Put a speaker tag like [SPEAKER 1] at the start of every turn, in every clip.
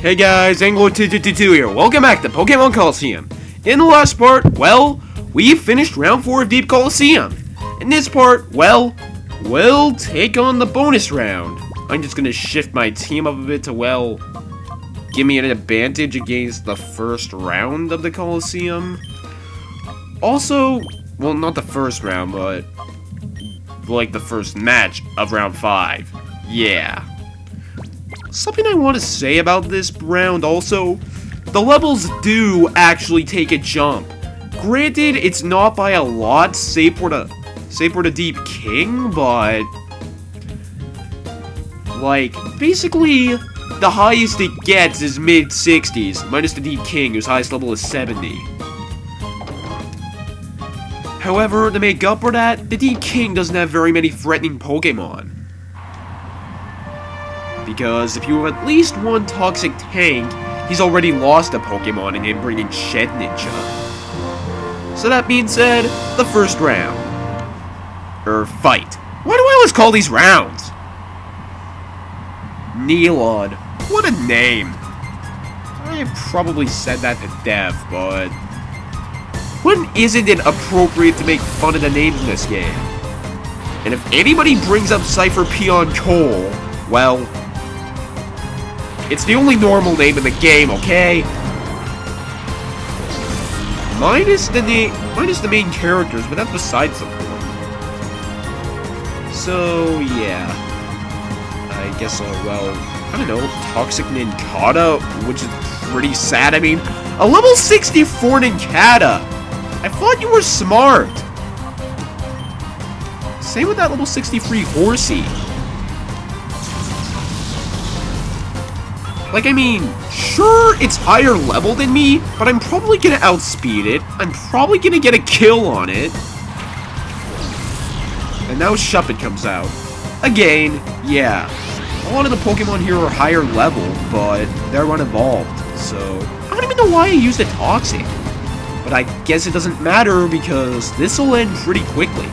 [SPEAKER 1] Hey guys, Anglo222 here. Welcome back to Pokemon Colosseum. In the last part, well, we finished round 4 of Deep Colosseum. In this part, well, we'll take on the bonus round. I'm just gonna shift my team up a bit to, well, give me an advantage against the first round of the Colosseum. Also, well, not the first round, but like the first match of round 5. Yeah. Something I want to say about this round also, the levels do actually take a jump. Granted, it's not by a lot, save for the Deep King, but like, basically, the highest it gets is mid-60s, minus the Deep King, whose highest level is 70. However, to make up for that, the Deep King doesn't have very many threatening Pokemon. Because if you have at least one toxic tank, he's already lost a Pokemon in him bringing Shed Ninja. So that being said, the first round. Fight. Why do I always call these rounds? Neilon. What a name. I probably said that to death, but when isn't it appropriate to make fun of the names in this game? And if anybody brings up Cypher Peon Cole, well, it's the only normal name in the game, okay? Minus the main characters, but that's besides the point. So, yeah. I guess, well, I don't know, Toxic Nincada, which is pretty sad. I mean, a level 64 Nincada! I thought you were smart! Same with that level 63 Horsey. Like, I mean, sure, it's higher level than me, but I'm probably gonna outspeed it. I'm probably gonna get a kill on it. And now Shuppet comes out. Again, yeah. A lot of the Pokemon here are higher level, but they're unevolved. So, I don't even know why I used a Toxic. But I guess it doesn't matter because this'll end pretty quickly.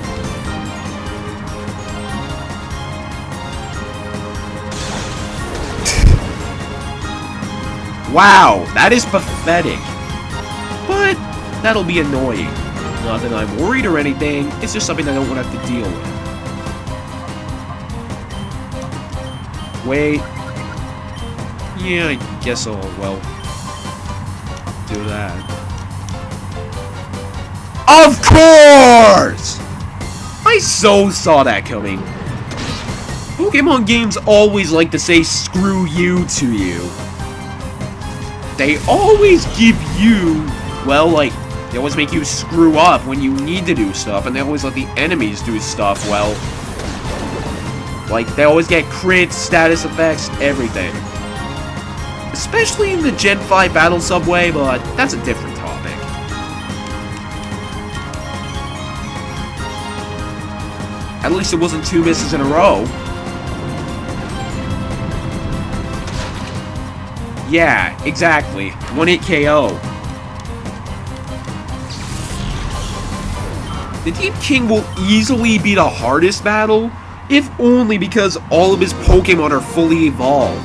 [SPEAKER 1] Wow, that is pathetic. But that'll be annoying. Not that I'm worried or anything, it's just something I don't want to have to deal with. Wait. Yeah, I guess I'll, well, do that. Of course! I so saw that coming. Pokemon games always like to say screw you to you. They always give you, well, like, they always make you screw up when you need to do stuff, and they always let the enemies do stuff, well, like, they always get crit, status effects, everything. Especially in the Gen 5 Battle Subway, but that's a different topic. At least it wasn't 2 misses in a row. Yeah, exactly. 1-hit KO. The Deep King will easily be the hardest battle, if only because all of his Pokemon are fully evolved.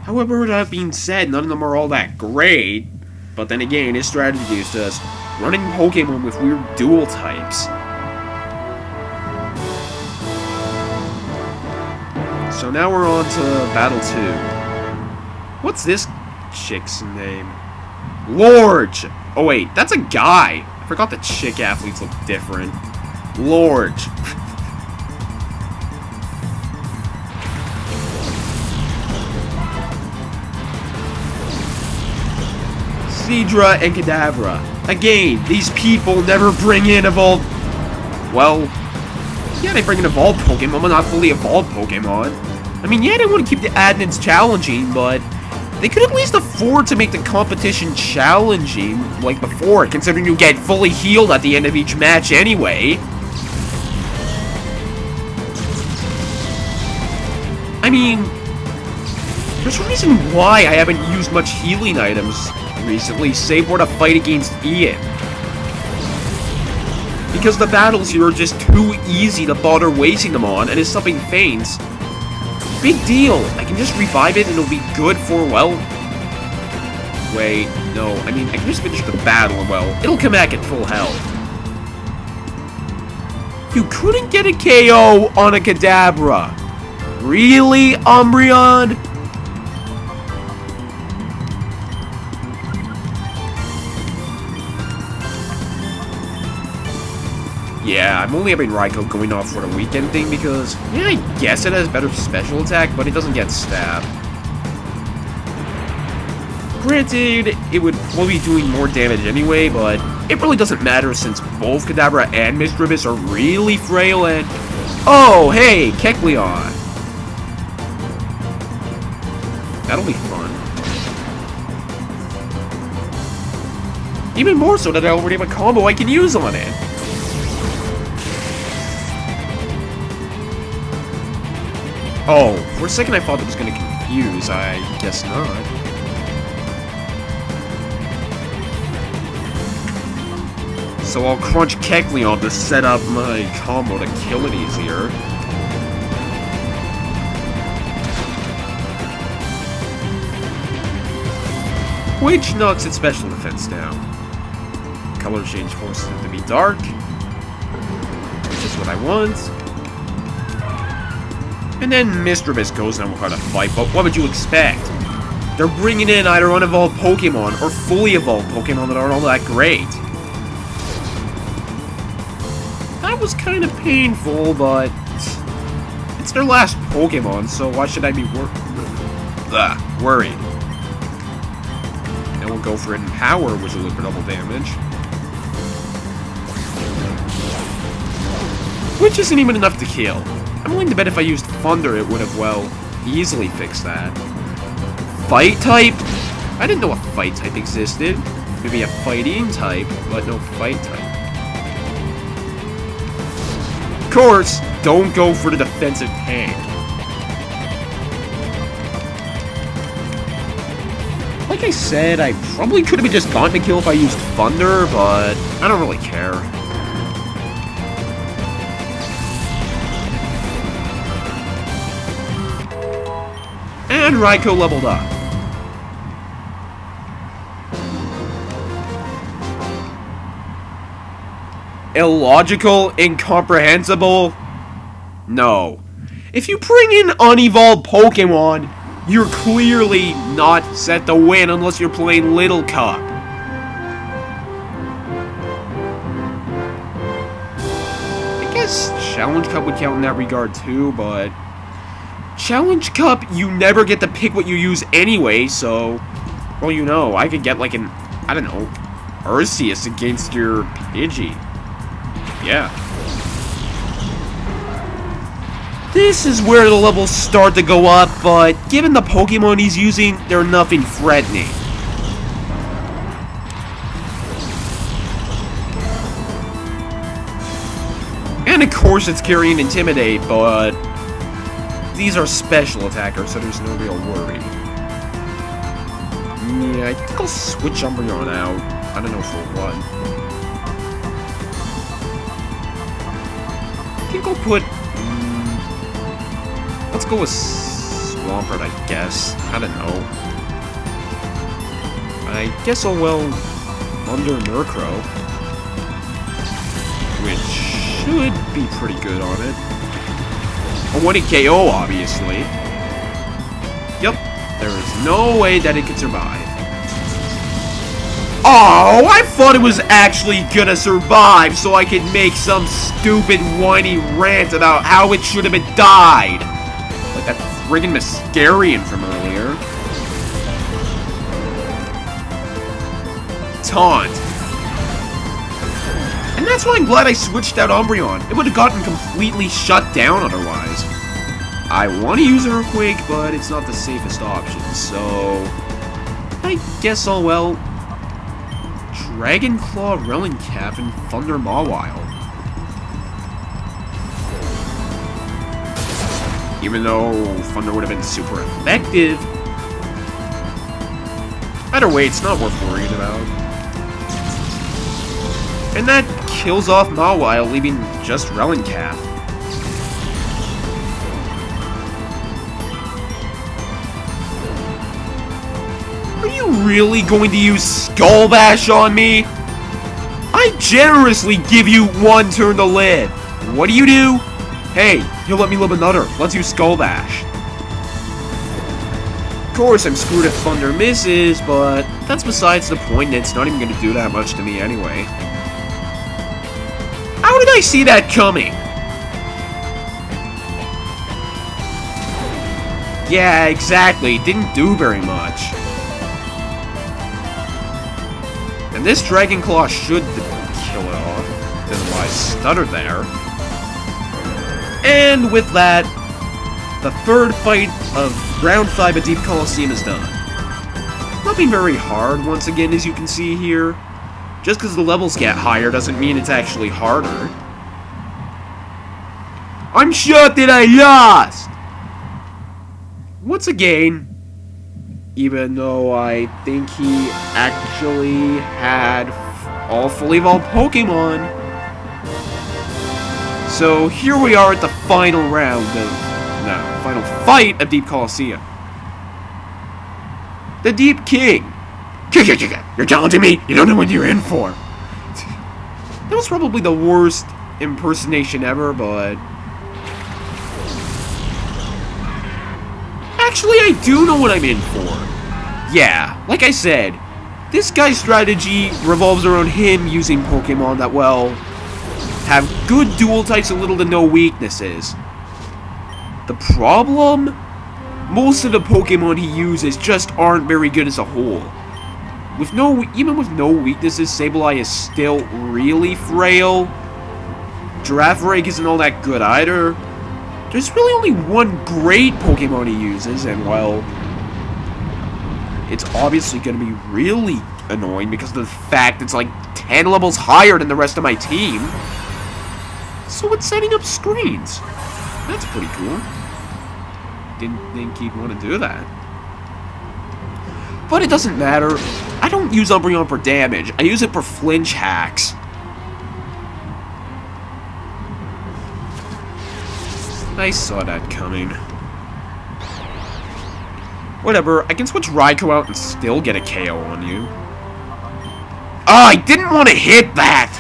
[SPEAKER 1] However, that being said, none of them are all that great. But then again, his strategy is just running Pokemon with weird dual types. So now we're on to Battle 2. What's this chick's name? Lorge! Oh wait, that's a guy! I forgot the chick athletes look different. Lorge. Seadra and Kadabra. Again, these people never bring in evolved... Well, yeah, they bring in evolved Pokemon, but not fully evolved Pokemon. I mean, yeah, they want to keep the admins challenging, but they could at least afford to make the competition challenging, like before, considering you get fully healed at the end of each match anyway. I mean, there's a reason why I haven't used much healing items recently, save for the fight against Ian. because the battles here are just too easy to bother wasting them on, and if something faints, big deal. I can just revive it and it'll be good for, well... Wait, no, I mean, I can just finish the battle and, well, it'll come back at full health. You couldn't get a KO on a Kadabra. Really, Umbreon? Yeah, I'm only having Raikou going off for the weekend thing because, yeah, I guess it has better special attack, but it doesn't get stabbed. Granted, it would probably be doing more damage anyway, but it really doesn't matter since both Kadabra and Misdreavus are really frail and... Oh, hey, Kecleon! That'll be fun. Even more so that I already have a combo I can use on it. Oh, for a second I thought it was going to confuse. I guess not. So I'll crunch Kecleon to set up my combo to kill it easier. Which knocks its special defense down. Color change forces it to be dark. Which is what I want. And then Misdreavus goes and without a fight, but what would you expect? They're bringing in either unevolved Pokemon or fully evolved Pokemon that aren't all that great. That was kind of painful, but it's their last Pokemon, so why should I be worried? And we'll go for Hidden Power, which will do for double damage. Which isn't even enough to kill. I'm willing to bet if I used Thunder, it would have, well, easily fixed that. Fight type? I didn't know a fight type existed. Maybe a fighting type, but no fight type. Of course, don't go for the defensive tank. Like I said, I probably could have just gotten a kill if I used Thunder, but I don't really care. And Raikou leveled up. Illogical? Incomprehensible? No. If you bring in unevolved Pokemon, you're clearly not set to win unless you're playing Little Cup. I guess Challenge Cup would count in that regard too, but... Challenge Cup, you never get to pick what you use anyway, so... Well, you know, I could get like an, I don't know, Arceus against your Pidgey. Yeah. This is where the levels start to go up, but given the Pokemon he's using, they're nothing threatening. And of course it's carrying Intimidate, but... These are special attackers, so there's no real worry. Yeah, I think I'll switch Umbreon out. I don't know for what. I think I'll put... let's go with Swampert, I guess. I don't know. I guess I'll, well, Thunder Murkrow. Which should be pretty good on it. A 1-hit KO, obviously. Yep, there is no way that it could survive. Oh, I thought it was actually gonna survive so I could make some stupid whiny rant about how it should have been died. Like that friggin' Mascarian from earlier. Taunt. And that's why I'm glad I switched out Umbreon. It would have gotten completely shut down otherwise. I want to use Earthquake, but it's not the safest option, so... I guess I'll, well... Dragon Claw, Relincap, and Thunder Mawile. Even though Thunder would have been super effective. Either way, it's not worth worrying about. And that kills off Mawile, leaving just Rellencap. Are you really going to use Skull Bash on me? I generously give you one turn to live. What do? Hey, you'll let me live another. Let's use Skull Bash. Of course, I'm screwed if Thunder misses, but that's besides the point, and it's not even going to do that much to me anyway. How did I see that coming? Yeah, exactly. Didn't do very much. And this Dragon Claw should kill it off. Didn't lie stutter there. And with that, the third fight of Round 5 of Deep Colosseum is done. Nothing very hard, once again, as you can see here. Just because the levels get higher doesn't mean it's actually harder. I'm shocked that I lost! Once again, even though I think he actually had all fully evolved Pokemon. So here we are at the final round of... final fight of Deep Colosseum. The Deep King. You're challenging me? You don't know what you're in for. That was probably the worst impersonation ever, but... Actually, I do know what I'm in for. Yeah, like I said, this guy's strategy revolves around him using Pokemon that, well, have good dual types and little to no weaknesses. The problem? Most of the Pokemon he uses just aren't very good as a whole. Even with no weaknesses, Sableye is still really frail. Girafarig isn't all that good either. There's really only one great Pokemon he uses, and well, it's obviously going to be really annoying because of the fact it's like 10 levels higher than the rest of my team. So it's setting up screens. That's pretty cool. Didn't think he'd want to do that. But it doesn't matter. I don't use Umbreon for damage. I use it for flinch hacks. I saw that coming. Whatever, I can switch Raikou out and still get a KO on you. Oh, I didn't want to hit that!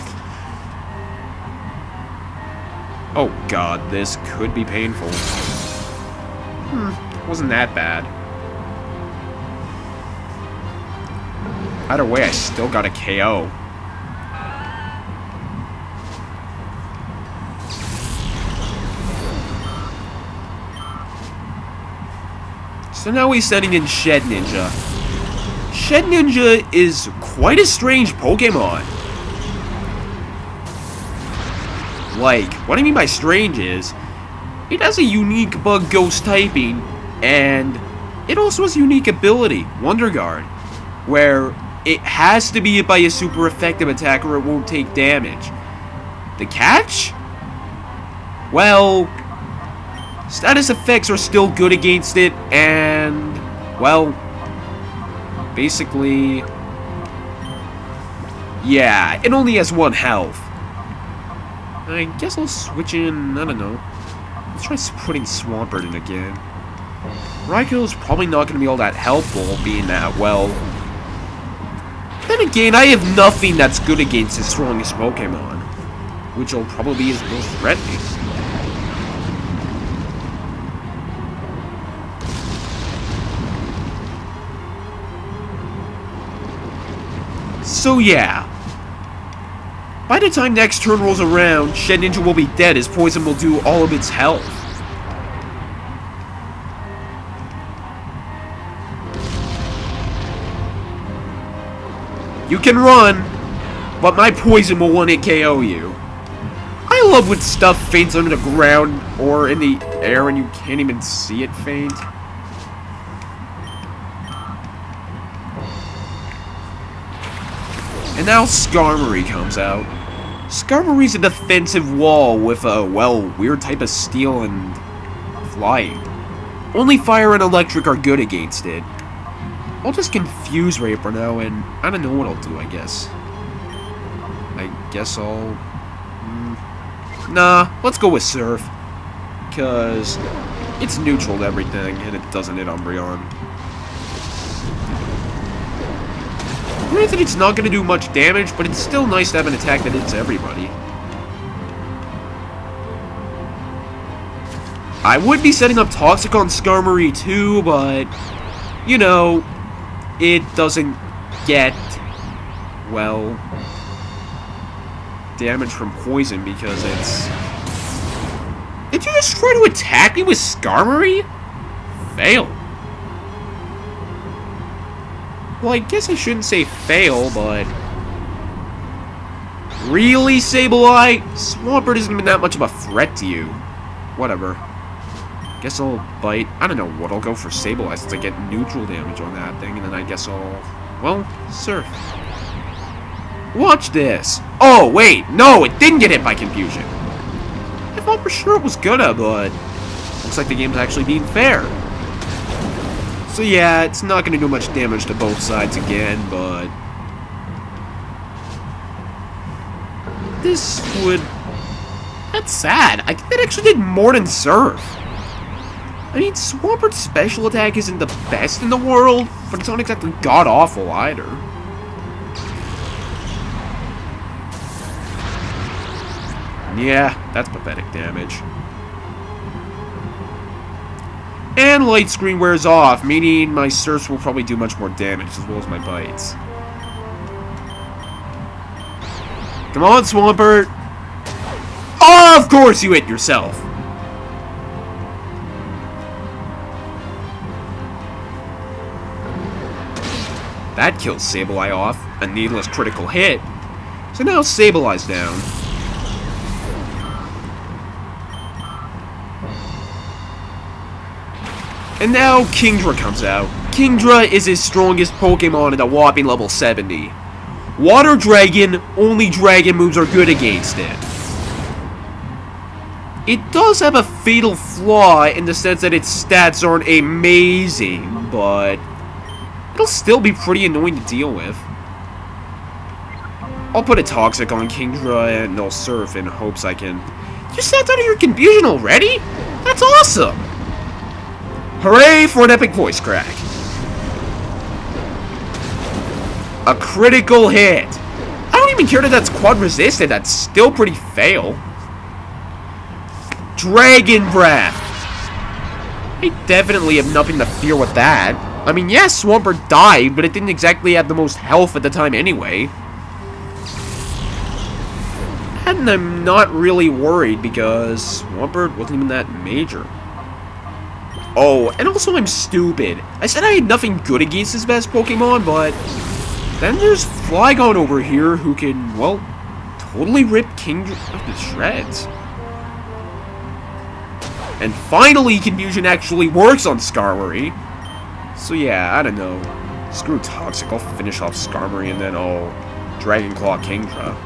[SPEAKER 1] Oh god, this could be painful. Wasn't that bad. Either way, I still got a KO. So now he's setting in Shed Ninja. Shed Ninja is quite a strange Pokemon. Like, what I mean by strange is, it has a unique bug ghost typing, and it also has a unique ability, Wonder Guard, where it has to be hit by a super effective attack or it won't take damage. The catch? Well, status effects are still good against it, and, well, basically, yeah, it only has 1 health. I guess I'll switch in, I don't know. Let's try putting Swampert in again. Raikou is probably not going to be all that helpful, being that, well... Then again, I have nothing that's good against his strongest Pokemon, which will probably be his most threatening. So yeah. By the time next turn rolls around, Shed Ninja will be dead as Poison will do all of its health. You can run, but my Poison will one-hit KO you. I love when stuff faints under the ground or in the air and you can't even see it faint. And now Skarmory comes out. Skarmory's a defensive wall with a, well, weird type of steel and flying. Only fire and electric are good against it. I'll just confuse Ray for now, and I don't know what I'll do, I guess. I guess I'll... Nah, let's go with Surf. Because it's neutral to everything, and it doesn't hit Umbreon. Granted, it's not going to do much damage, but it's still nice to have an attack that hits everybody. I would be setting up Toxic on Skarmory too, but, you know, it doesn't get, well, damage from poison because it's... Did you just try to attack me with Skarmory? Fail. Well, I guess I shouldn't say fail, but... Really, Sableye? Swampert isn't even that much of a threat to you. Whatever. Guess I'll bite. I don't know what I'll go for Sableye since I get neutral damage on that thing, and then I guess I'll... Well, Surf. Watch this. Oh, wait. No, it didn't get hit by Confusion. I thought for sure it was gonna, but... Looks like the game's actually being fair. So yeah, it's not gonna do much damage to both sides again, but... This would... That's sad. I think that actually did more than Surf. I mean, Swampert's special attack isn't the best in the world, but it's not exactly god-awful either. Yeah, that's pathetic damage. And Light Screen wears off, meaning my Surfs will probably do much more damage as well as my bites. Come on, Swampert! Oh, of course you hit yourself! That kills Sableye off, a needless critical hit. So now Sableye's down. And now Kingdra comes out. Kingdra is his strongest Pokemon at a whopping level 70. Water Dragon, only Dragon moves are good against it. It does have a fatal flaw in the sense that its stats aren't amazing, but it'll still be pretty annoying to deal with. I'll put a Toxic on Kingdra and I'll Surf in hopes I can... You snapped out of your confusion already? That's awesome! Hooray for an epic voice crack. A critical hit. I don't even care that that's quad resisted, that's still pretty fail. Dragon Breath. I definitely have nothing to fear with that. I mean, yes, Swampert died, but it didn't exactly have the most health at the time anyway. And I'm not really worried because Swampert wasn't even that major. Oh, and also I'm stupid. I said I had nothing good against his best Pokemon, but then there's Flygon over here who can, well, totally rip Kingdra to shreds. And finally, Confusion actually works on Skarmory. So yeah, I don't know. Screw Toxic, I'll finish off Skarmory and then I'll Dragon Claw Kingdra.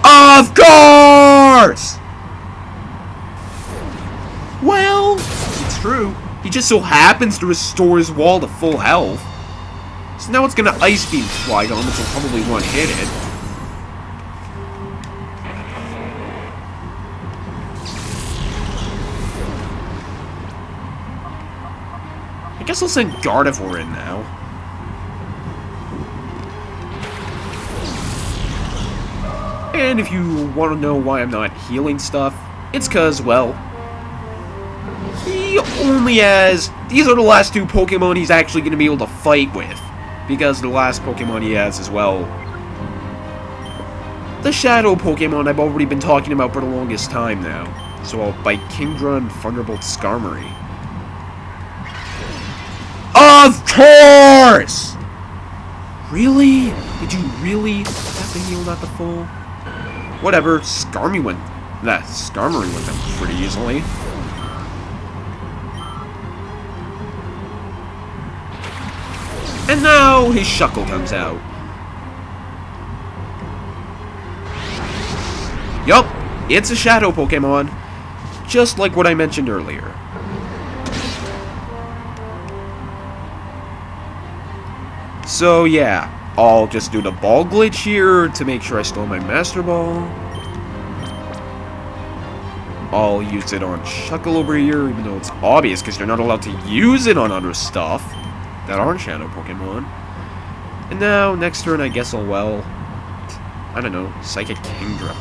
[SPEAKER 1] Of course! Well, it's true. He just so happens to restore his wall to full health. So now it's gonna Ice Beam Flygon, which will probably one-hit it. I guess I'll send Gardevoir in now. And if you want to know why I'm not healing stuff, it's because, well, he only has... These are the last two Pokemon he's actually going to be able to fight with. Because the last Pokemon he has as well, the Shadow Pokemon I've already been talking about for the longest time now. So I'll bite Kingdra and Thunderbolt Skarmory. Of course! Really? Did you really have to heal that to full? Whatever, Skarmory went them pretty easily. And now his Shuckle comes out. Yup, it's a Shadow Pokemon, just like what I mentioned earlier. So yeah, I'll just do the ball glitch here to make sure I stole my Master Ball. I'll use it on Chuckle over here, even though it's obvious because you're not allowed to use it on other stuff that aren't Shadow Pokemon. And now, next turn, I guess I'll, well, I don't know, Psychic Kingdra.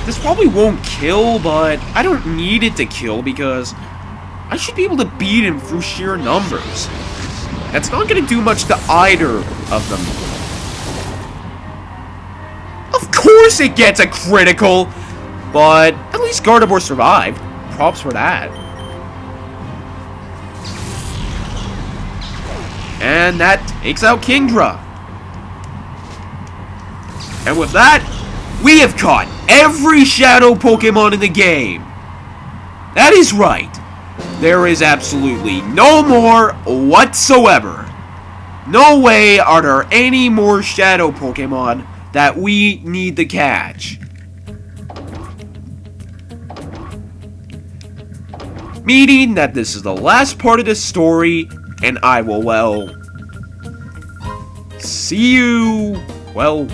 [SPEAKER 1] This probably won't kill, but I don't need it to kill because I should be able to beat him through sheer numbers. That's not going to do much to either of them. Of course it gets a critical, but at least Gardevoir survived. Props for that. And that takes out Kingdra. And with that, we have caught every Shadow Pokemon in the game. That is right. There is absolutely no more whatsoever. No way are there any more Shadow Pokemon that we need to catch. Meaning that this is the last part of the story, and I will, well, see you, well,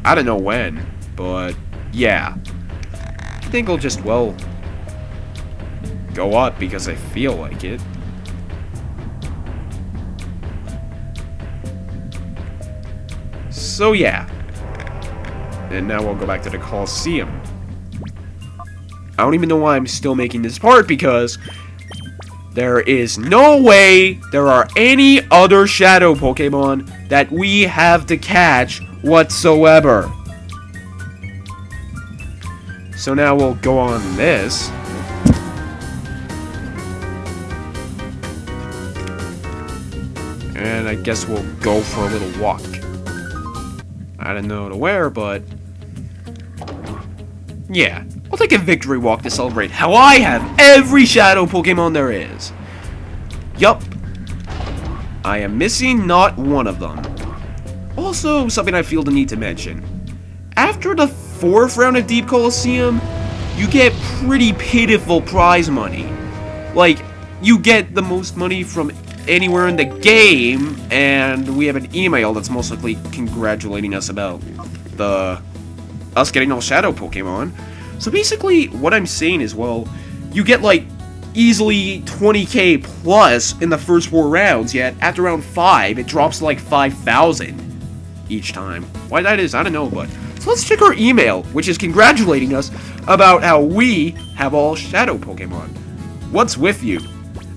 [SPEAKER 1] I don't know when, but yeah. I think I'll just, well, go up because I feel like it. So yeah. And now we'll go back to the Colosseum. I don't even know why I'm still making this part because there is no way there are any other Shadow Pokemon that we have to catch whatsoever. So now we'll go on this. And I guess we'll go for a little walk. I don't know to where, but yeah. I'll take a victory walk to celebrate how I have every Shadow Pokemon there is. Yup. I am missing not one of them. Also, something I feel the need to mention. After the 4th round of Deep Colosseum, you get pretty pitiful prize money. Like, you get the most money from anywhere in the game, and we have an email that's most likely congratulating us about us getting all Shadow Pokemon. So basically, what I'm saying is, well, you get like easily 20k plus in the first 4 rounds, yet after round 5, it drops to like 5,000 each time. Why that is, I don't know, but so let's check our email, which is congratulating us about how we have all Shadow Pokemon. What's with you?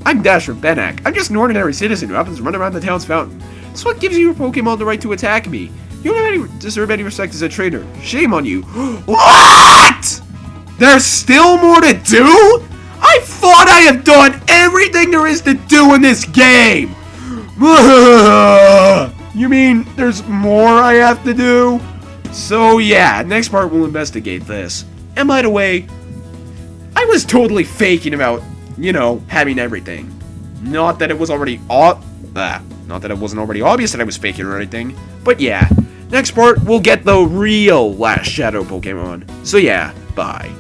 [SPEAKER 1] I'm Dasher Benak. I'm just an ordinary citizen who happens to run around the town's fountain. So what gives your Pokemon the right to attack me? You don't deserve any respect as a trainer. Shame on you. What? There's still more to do? I thought I have done everything there is to do in this game. You mean there's more I have to do? So yeah, next part we'll investigate this. And by the way, I was totally faking about, you know, having everything. Not that it was already not that it wasn't already obvious that I was faking or anything. But yeah, next part we'll get the real last Shadow Pokemon. So yeah, bye.